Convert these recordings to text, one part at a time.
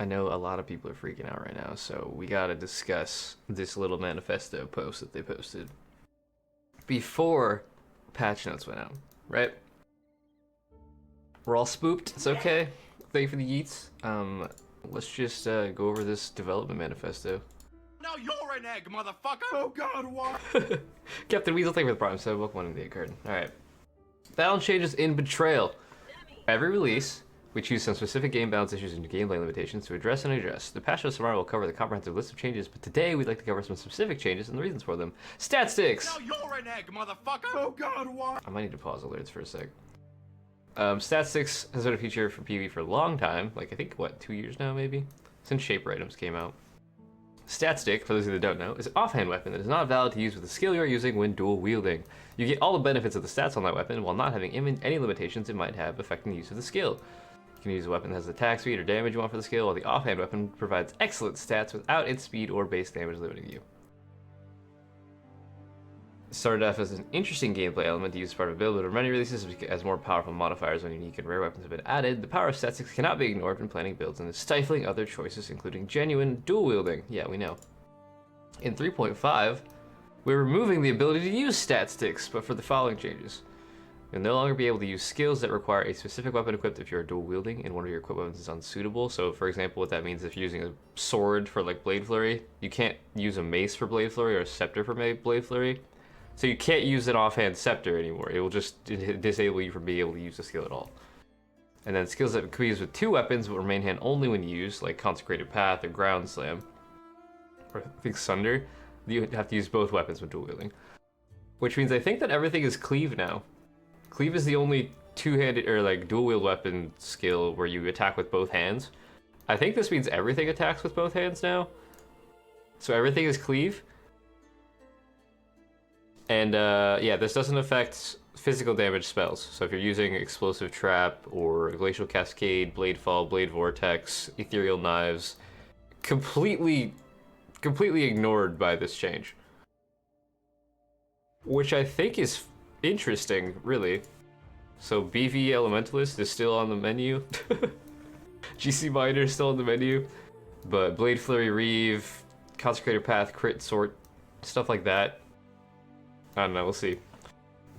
I know a lot of people are freaking out right now, so we gotta discuss this little manifesto post that they posted before patch notes went out, right? We're all spooked. It's okay. Thank you for the yeets. Let's just go over this development manifesto. No, you're an egg, motherfucker! Oh god, what? Captain Weasel, thank you for the prime, so welcome on in the egg card. Alright. Balance changes in Betrayal. Every release, we choose some specific game balance issues and gameplay limitations to address and adjust. The patch notes tomorrow will cover the comprehensive list of changes, but today we'd like to cover some specific changes and the reasons for them. Statsticks! No, you're an egg, motherfucker! Oh god, what? I might need to pause alerts for a sec. Statsticks has been a feature for PvE for a long time, like I think, what, 2 years now maybe? Since Shaper items came out. Statstick, for those of you that don't know, is an offhand weapon that is not valid to use with the skill you're using when dual wielding. You get all the benefits of the stats on that weapon while not having any limitations it might have affecting the use of the skill. You can use a weapon that has the attack speed or damage you want for the skill, while the offhand weapon provides excellent stats without its speed or base damage limiting you. It started off as an interesting gameplay element to use as part of a build, but in many releases as more powerful modifiers when unique and rare weapons have been added, the power of Statsticks cannot be ignored when planning builds and is stifling other choices, including genuine dual wielding. Yeah, we know. In 3.5, we're removing the ability to use Statsticks, but for the following changes. You'll no longer be able to use skills that require a specific weapon equipped if you're dual wielding and one of your equipped weapons is unsuitable. So for example, what that means, if you're using a sword for like Blade Flurry, you can't use a mace for Blade Flurry or a scepter for Blade Flurry. So you can't use an offhand scepter anymore. It will just disable you from being able to use the skill at all. And then skills that can be used with two weapons will remain hand only when used, like Consecrated Path or Ground Slam. Or I think Sunder. You have to use both weapons when dual wielding. Which means I think that everything is Cleave now. Cleave is the only two-handed or like dual wield weapon skill where you attack with both hands. I think this means everything attacks with both hands now. So everything is Cleave. And yeah, this doesn't affect physical damage spells. So if you're using Explosive Trap or Glacial Cascade, Blade Fall, Blade Vortex, Ethereal Knives, completely ignored by this change. Which I think is interesting, really. So BV Elementalist is still on the menu. GC Miner is still on the menu. But Blade Flurry Reeve, Consecrated Path, Crit Sort, stuff like that. I don't know, we'll see.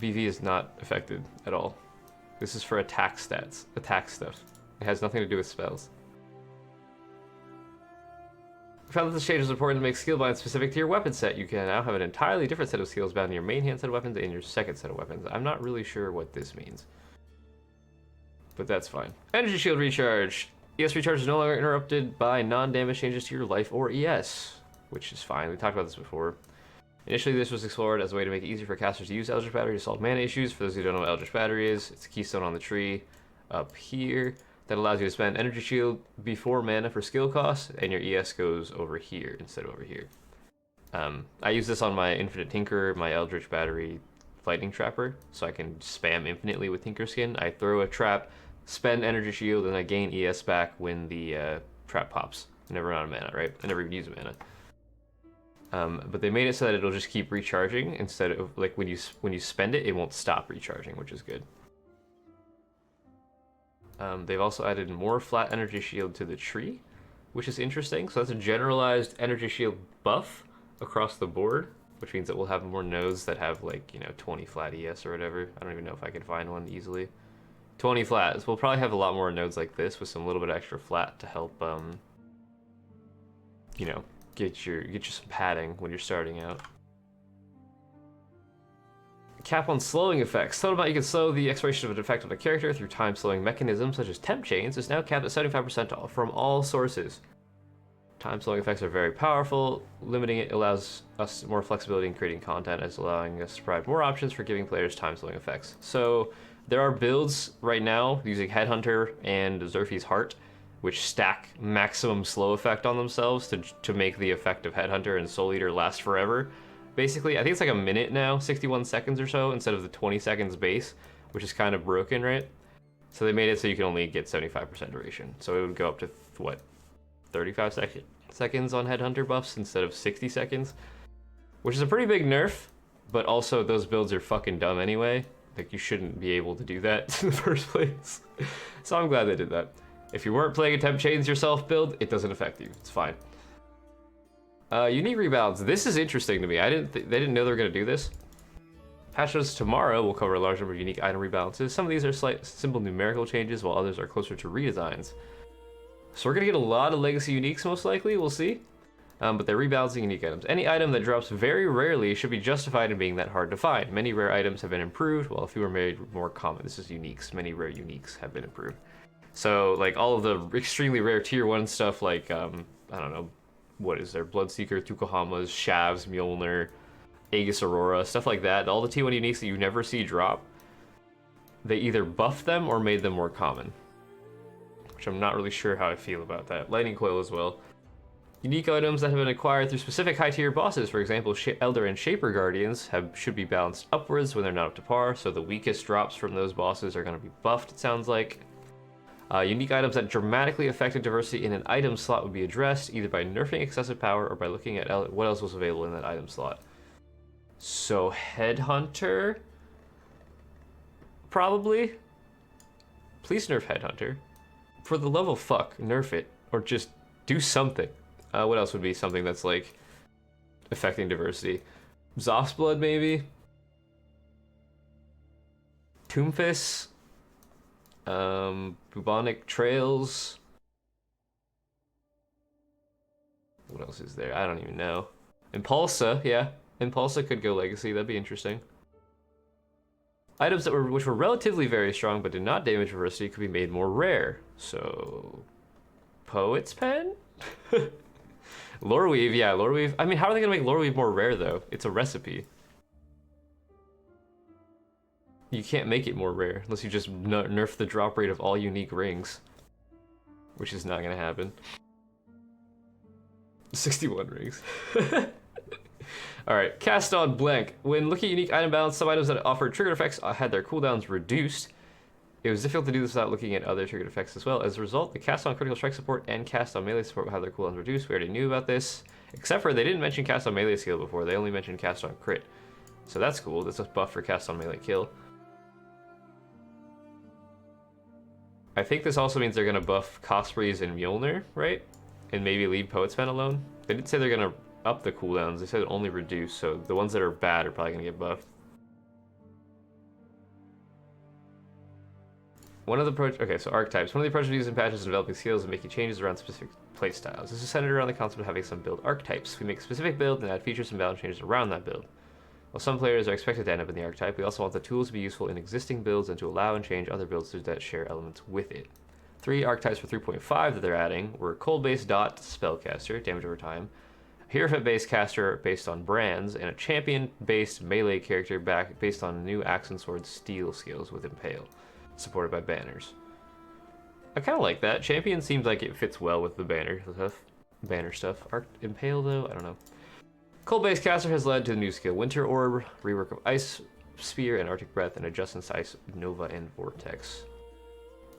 BV is not affected at all. This is for attack stats, attack stuff. It has nothing to do with spells. We found that this change is important to make skill binds specific to your weapon set. You can now have an entirely different set of skills bound in your main hand set of weapons and your second set of weapons. I'm not really sure what this means, but that's fine. Energy Shield Recharge. ES recharge is no longer interrupted by non-damage changes to your life or ES, which is fine. We talked about this before. Initially, this was explored as a way to make it easier for casters to use Eldritch Battery to solve mana issues. For those who don't know what Eldritch Battery is, it's a keystone on the tree up here that allows you to spend Energy Shield before mana for skill costs, and your ES goes over here instead of over here. I use this on my Infinite Tinker, my Eldritch Battery Lightning Trapper, so I can spam infinitely with Tinker Skin. I throw a trap, spend Energy Shield, and I gain ES back when the trap pops. I never run out of mana, right? I never even use mana. But they made it so that it'll just keep recharging instead of, like, when you spend it, it won't stop recharging, which is good. They've also added more flat energy shield to the tree, which is interesting. So that's a generalized energy shield buff across the board, which means that we'll have more nodes that have, like, you know, 20 flat ES or whatever. I don't even know if I can find one easily. 20 flat. So we'll probably have a lot more nodes like this with some little bit extra flat to help, you know, get you some padding when you're starting out. Cap on slowing effects. Thought about you can slow the expiration of an effect on a character through time slowing mechanisms such as temp chains is now capped at 75% from all sources. Time slowing effects are very powerful. Limiting it allows us more flexibility in creating content, as allowing us to provide more options for giving players time slowing effects. So there are builds right now using Headhunter and Zerphi's Heart, which stack maximum slow effect on themselves to make the effect of Headhunter and Soul Eater last forever. Basically, I think it's like a minute now, 61 seconds or so, instead of the 20 seconds base, which is kind of broken, right? So they made it so you can only get 75% duration. So it would go up to, what, 35 seconds on Headhunter buffs instead of 60 seconds, which is a pretty big nerf, but also those builds are fucking dumb anyway. Like, you shouldn't be able to do that in the first place. So I'm glad they did that. If you weren't playing a Temp Chains yourself build, it doesn't affect you. It's fine. Unique rebalance. This is interesting to me. They didn't know they were going to do this. Patch notes tomorrow will cover a large number of unique item rebalances. Some of these are slight, simple numerical changes, while others are closer to redesigns. So we're going to get a lot of legacy uniques, most likely. We'll see. But they're rebalancing unique items. Any item that drops very rarely should be justified in being that hard to find. Many rare items have been improved, while a few are made more common. This is uniques. Many rare uniques have been improved. So, like, all of the extremely rare tier 1 stuff, like, I don't know, what is there? Bloodseeker, Tukohamas, Shavs, Mjolnir, Aegis Aurora, stuff like that. All the T1 uniques that you never see drop, they either buffed them or made them more common. Which I'm not really sure how I feel about that. Lightning Coil as well. Unique items that have been acquired through specific high-tier bosses, for example, Elder and Shaper Guardians, should be balanced upwards when they're not up to par, so the weakest drops from those bosses are going to be buffed, it sounds like. Unique items that dramatically affected diversity in an item slot would be addressed, either by nerfing excessive power or by looking at what else was available in that item slot. So, Headhunter? Probably? Please nerf Headhunter. For the love of fuck, nerf it. Or just do something. What else would be something that's, like, affecting diversity? Zoph's Blood, maybe? Tombfist? Bubonic Trails? What else is there? I don't even know. Impulsa, yeah. Impulsa could go Legacy, that'd be interesting. Items which were relatively very strong but did not damage diversity could be made more rare. So... Poet's Pen? Loreweave, yeah, Loreweave. I mean, how are they gonna make Loreweave more rare, though? It's a recipe. You can't make it more rare unless you just nerf the drop rate of all unique rings. Which is not gonna happen. 61 rings. Alright, Cast on Blank. When looking at unique item balance, some items that offered triggered effects had their cooldowns reduced. It was difficult to do this without looking at other triggered effects as well. As a result, the Cast on Critical Strike support and Cast on Melee support will have their cooldowns reduced. We already knew about this. Except for they didn't mention Cast on Melee skill before. They only mentioned Cast on Crit. So that's cool. That's a buff for Cast on Melee kill. I think this also means they're going to buff Cospreys and Mjolnir, right? And maybe leave Poet's Pen alone. They didn't say they're going to up the cooldowns. They said only reduce, so the ones that are bad are probably going to get buffed. Okay, so archetypes. One of the approaches used in patches and developing skills and making changes around specific playstyles. This is centered around the concept of having some build archetypes. We make a specific build and add features and balance changes around that build. While some players are expected to end up in the archetype, we also want the tools to be useful in existing builds and to allow and change other builds that share elements with it. 3 archetypes for 3.5 that they're adding were Cold-based Dot Spellcaster, damage over time, Hierophant-based caster based on brands, and a champion-based melee character based on new axe and sword steel skills with Impale, supported by banners. I kind of like that. Champion seems like it fits well with the banner stuff. Impale, though, I don't know. Cold-based caster has led to the new skill Winter Orb, rework of Ice Spear and Arctic Breath, and adjustments to Ice Nova and Vortex.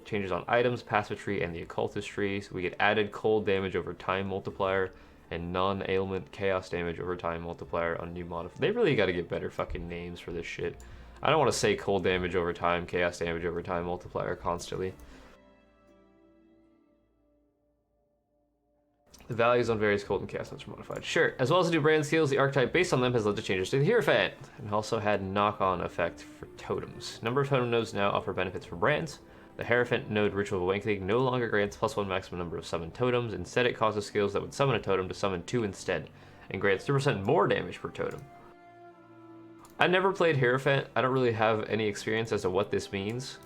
Changes on items, passive tree, and the occultist tree. So we get added cold damage over time multiplier and non-ailment chaos damage over time multiplier on new modifier. They really got to get better fucking names for this shit. I don't want to say cold damage over time, chaos damage over time multiplier constantly. The values on various cold and chaos notes are modified. Sure. As well as the new brand skills, the archetype based on them has led to changes to the Hierophant, and also had knock-on effect for totems. Number of totem nodes now offer benefits for brands. The Hierophant node Ritual of Awakening no longer grants +1 maximum number of summoned totems. Instead, it causes skills that would summon a totem to summon 2 instead, and grants 2% more damage per totem. I never played Hierophant. I don't really have any experience as to what this means.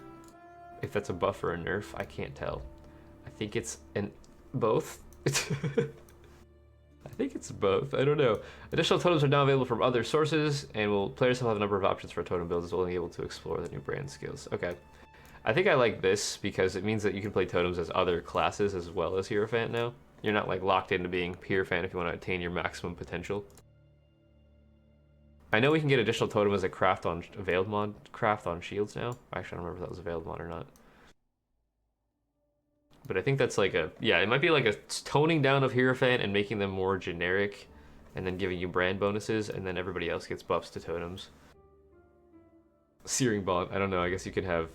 If that's a buff or a nerf, I can't tell. I think it's both. I think it's both. I don't know. Additional totems are now available from other sources, and players will have a number of options for totem builds as well, being able to explore the new brand skills. Okay. I think I like this because it means that you can play totems as other classes as well as Hierophant now. You're not like locked into being Hierophant if you want to attain your maximum potential. I know we can get additional totem as a craft on Veiled mod, craft on shields now. Actually, I don't remember if that was a Veiled mod or not. But I think that's like yeah, it might be like a toning down of Hierophant and making them more generic, and then giving you brand bonuses, and then everybody else gets buffs to totems. Searing Bond, I don't know, I guess you could have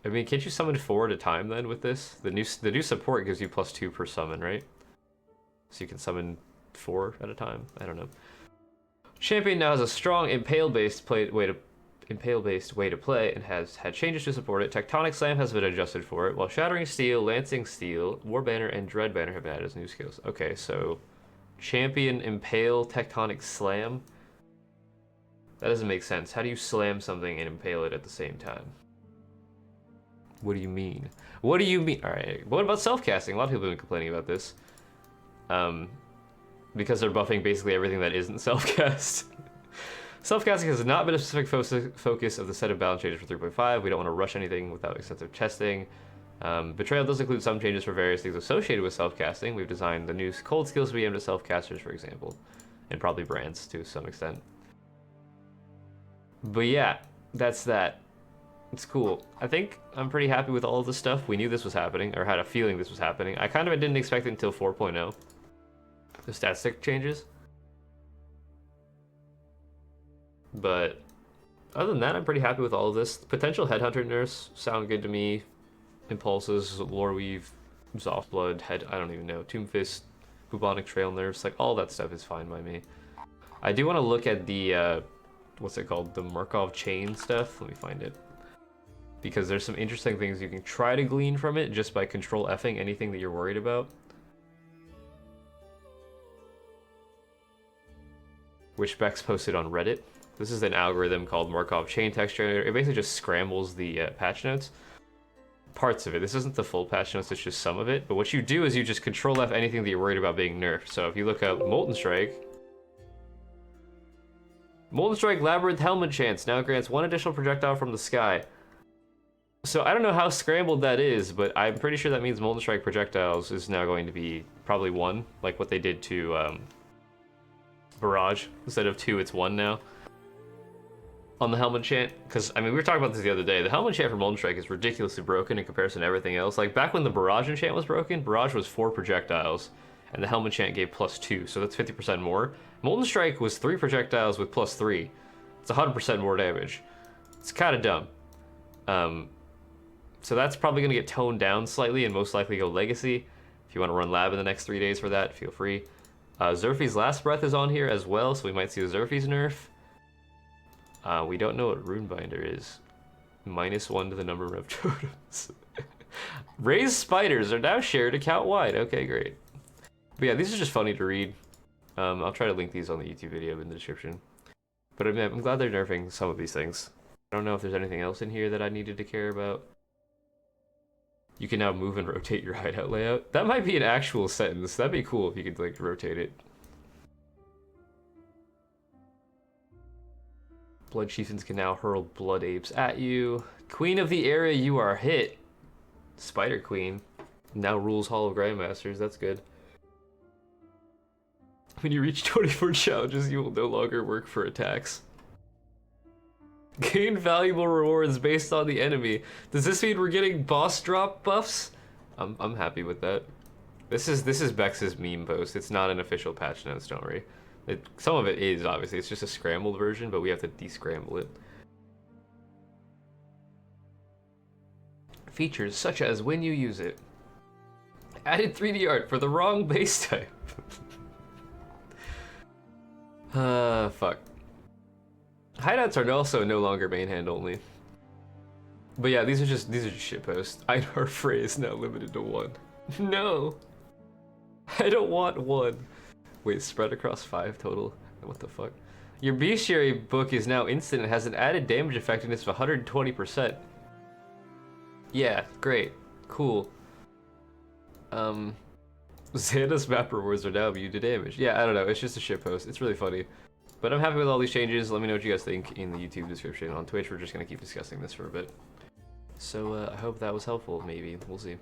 I mean, can't you summon 4 at a time then with this? The new support gives you +2 per summon, right? So you can summon 4 at a time. I don't know. Champion now has a strong impale-based way to play and has had changes to support it. Tectonic Slam has been adjusted for it, while Shattering Steel, Lancing Steel, War Banner, and Dread Banner have been added as new skills. Okay, so Champion, Impale, Tectonic Slam. That doesn't make sense. How do you slam something and impale it at the same time? What do you mean? What do you mean? Alright, what about self-casting? A lot of people have been complaining about this. Because they're buffing basically everything that isn't self-cast. Self-casting has not been a specific focus of the set of balance changes for 3.5. We don't want to rush anything without extensive testing. Betrayal does include some changes for various things associated with self-casting. We've designed the new cold skills to be aimed at self-casters, for example. And probably brands, to some extent. But yeah, that's that. It's cool. I think I'm pretty happy with all of this stuff. We knew this was happening, or had a feeling this was happening. I kind of didn't expect it until 4.0. The Statsticks changes. But other than that, I'm pretty happy with all of this. Potential Headhunter nerfs sound good to me. Impulses, Lore Weave, Zoff Blood, I don't even know, Tomb Fist, Bubonic Trail nerfs, like all that stuff is fine by me. I do want to look at the, what's it called? The Markov chain stuff. Let me find it. Because there's some interesting things you can try to glean from it just by control F'ing anything that you're worried about. Which Bex posted on Reddit. This is an algorithm called Markov Chain Text Generator. It basically just scrambles the patch notes. Parts of it. This isn't the full patch notes, it's just some of it. But what you do is you just control F anything that you're worried about being nerfed. So if you look up Molten Strike Labyrinth Helmet Chance now grants 1 additional projectile from the sky. So I don't know how scrambled that is, but I'm pretty sure that means Molten Strike projectiles is now going to be probably 1, like what they did to Barrage. Instead of 2, it's 1 now. On the Helmet Chant, because, I mean, we were talking about this the other day. The Helmet Chant for Molten Strike is ridiculously broken in comparison to everything else. Like, back when the Barrage enchant was broken, Barrage was 4 projectiles, and the Helmet Chant gave +2, so that's 50% more. Molten Strike was 3 projectiles with +3. It's 100% more damage. It's kind of dumb. So that's probably going to get toned down slightly and most likely go Legacy. If you want to run Lab in the next 3 days for that, feel free. Zerphi's Last Breath is on here as well, so we might see a Zerphi's nerf. We don't know what Runebinder is. -1 to the number of totems. Raised spiders are now shared account-wide. Okay, great. But yeah, these are just funny to read. I'll try to link these on the YouTube video in the description. But I'm glad they're nerfing some of these things. I don't know if there's anything else in here that I needed to care about. You can now move and rotate your hideout layout. That might be an actual sentence. That'd be cool if you could, like, rotate it. Blood Chieftains can now hurl Blood Apes at you. Queen of the area you are hit. Spider Queen now rules Hall of Grandmasters. That's good. When you reach 24 challenges, you will no longer work for attacks. Gain valuable rewards based on the enemy. Does this mean we're getting boss drop buffs? I'm happy with that. This is Bex's meme post. It's not an official patch notes, don't worry. Some of it is, obviously. It's just a scrambled version, but we have to descramble it. Features such as when you use it. Added 3D art for the wrong base type. Fuck. Hideouts are also no longer main hand only. But yeah, these are just shitposts. Our phrase now limited to 1. No! I don't want 1. Wait, spread across 5 total? What the fuck? Your bestiary book is now instant and has an added damage effectiveness of 120%. Yeah, great. Cool. Xanda's map rewards are now immune to damage. Yeah, I don't know, it's just a shitpost. It's really funny. But I'm happy with all these changes. Let me know what you guys think in the YouTube description. On Twitch, we're just gonna keep discussing this for a bit. So, I hope that was helpful, maybe. We'll see.